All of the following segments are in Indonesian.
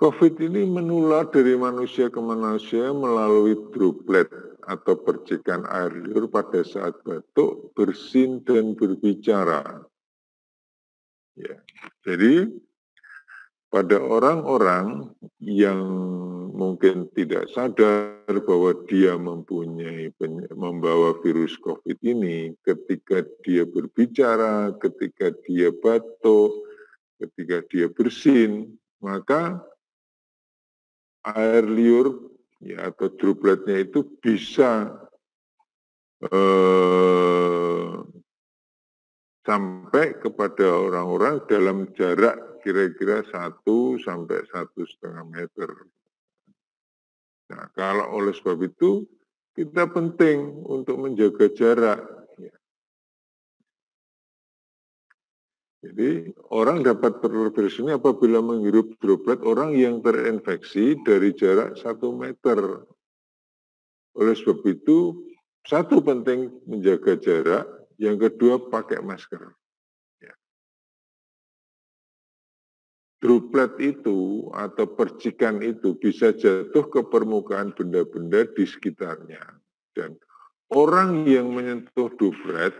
COVID ini menular dari manusia ke manusia melalui droplet atau percikan air liur pada saat batuk, bersin, dan berbicara. Ya. Jadi pada orang-orang yang mungkin tidak sadar bahwa dia membawa virus COVID ini, ketika dia berbicara, ketika dia batuk, ketika dia bersin, maka air liur ya, atau dropletnya itu bisa sampai kepada orang-orang dalam jarak kira-kira 1 sampai 1,5 meter. Nah, kalau oleh sebab itu kita penting untuk menjaga jarak. Jadi orang dapat terprovokasi ini apabila menghirup droplet orang yang terinfeksi dari jarak 1 meter. Oleh sebab itu, satu penting menjaga jarak, yang kedua pakai masker. Ya. Droplet itu atau percikan itu bisa jatuh ke permukaan benda-benda di sekitarnya. Dan orang yang menyentuh droplet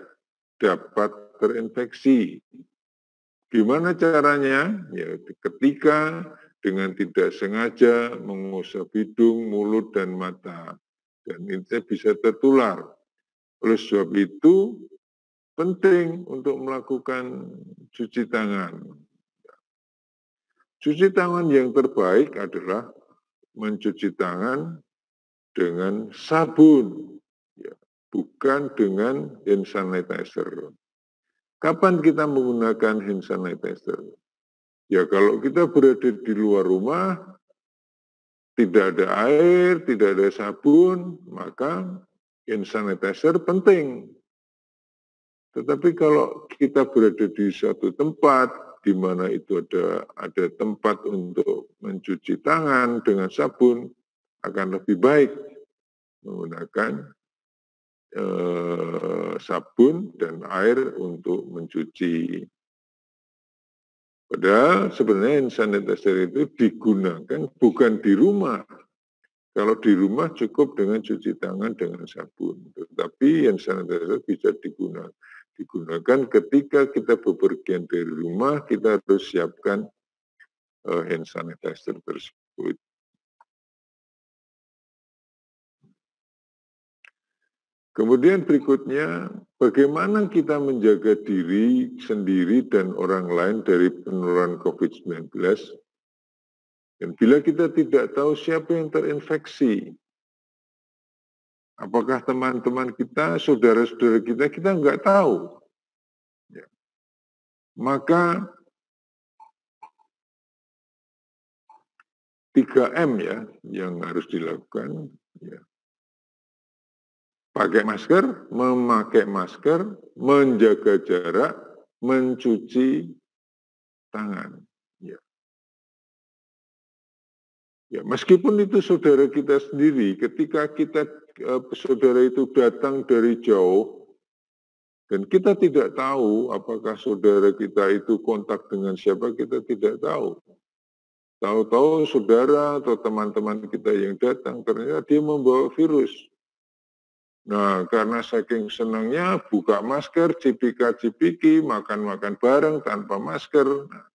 dapat terinfeksi. Gimana caranya? Ya, ketika dengan tidak sengaja mengusap hidung, mulut, dan mata. Dan itu bisa tertular. Oleh sebab itu, penting untuk melakukan cuci tangan. Cuci tangan yang terbaik adalah mencuci tangan dengan sabun, ya, bukan dengan hand sanitizer. Kapan kita menggunakan hand sanitizer? Ya kalau kita berada di luar rumah, tidak ada air, tidak ada sabun, maka hand sanitizer penting. Tetapi kalau kita berada di suatu tempat, di mana itu ada tempat untuk mencuci tangan dengan sabun, akan lebih baik menggunakan sabun dan air untuk mencuci. Padahal sebenarnya hand sanitizer itu digunakan bukan di rumah. Kalau di rumah cukup dengan cuci tangan dengan sabun. Tetapi hand sanitizer bisa digunakan ketika kita bepergian dari rumah, kita harus siapkan hand sanitizer tersebut. Kemudian berikutnya, bagaimana kita menjaga diri sendiri dan orang lain dari penularan COVID-19? Dan bila kita tidak tahu siapa yang terinfeksi, apakah teman-teman kita, saudara-saudara kita nggak tahu. Ya. Maka 3M ya yang harus dilakukan. Ya. Pakai masker, memakai masker, menjaga jarak, mencuci tangan. Ya. Ya, meskipun itu saudara kita sendiri, ketika saudara itu datang dari jauh, dan kita tidak tahu apakah saudara kita itu kontak dengan siapa, kita tidak tahu. Tahu-tahu saudara atau teman-teman kita yang datang, ternyata dia membawa virus. Nah, karena saking senangnya buka masker, cipika-cipiki, makan-makan bareng tanpa masker. Nah,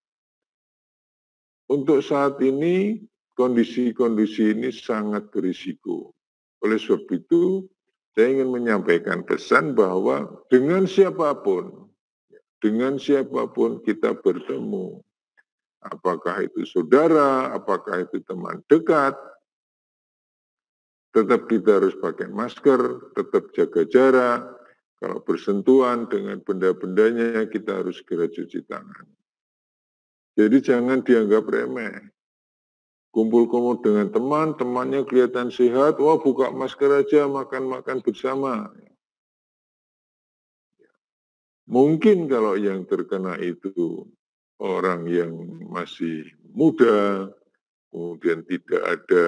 untuk saat ini, kondisi-kondisi ini sangat berisiko. Oleh sebab itu, saya ingin menyampaikan pesan bahwa dengan siapapun kita bertemu, apakah itu saudara, apakah itu teman dekat, tetap kita harus pakai masker, tetap jaga jarak. Kalau bersentuhan dengan benda-bendanya, kita harus segera cuci tangan. Jadi jangan dianggap remeh. Kumpul-kumpul dengan teman, temannya kelihatan sehat, wah buka masker aja, makan-makan bersama. Mungkin kalau yang terkena itu orang yang masih muda, kemudian tidak ada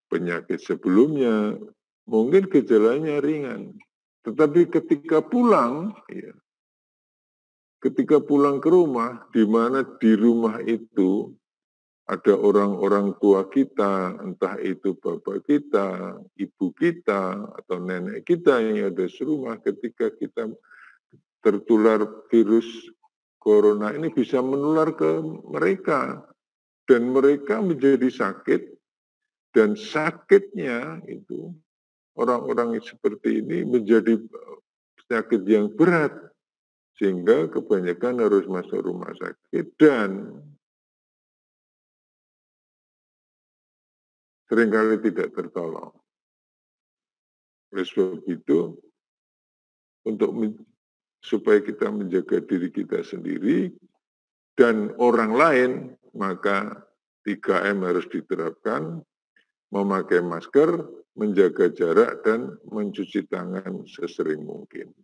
penyakit sebelumnya, mungkin gejalanya ringan. Tetapi ketika pulang ke rumah, di mana di rumah itu ada orang-orang tua kita, entah itu bapak kita, ibu kita, atau nenek kita yang ada serumah, ketika kita tertular virus corona ini bisa menular ke mereka. Dan mereka menjadi sakit, dan sakitnya itu orang-orang seperti ini menjadi sakit yang berat, sehingga kebanyakan harus masuk rumah sakit dan seringkali tidak tertolong. Oleh sebab itu, untuk supaya kita menjaga diri kita sendiri dan orang lain, maka 3M harus diterapkan, memakai masker, menjaga jarak, dan mencuci tangan sesering mungkin.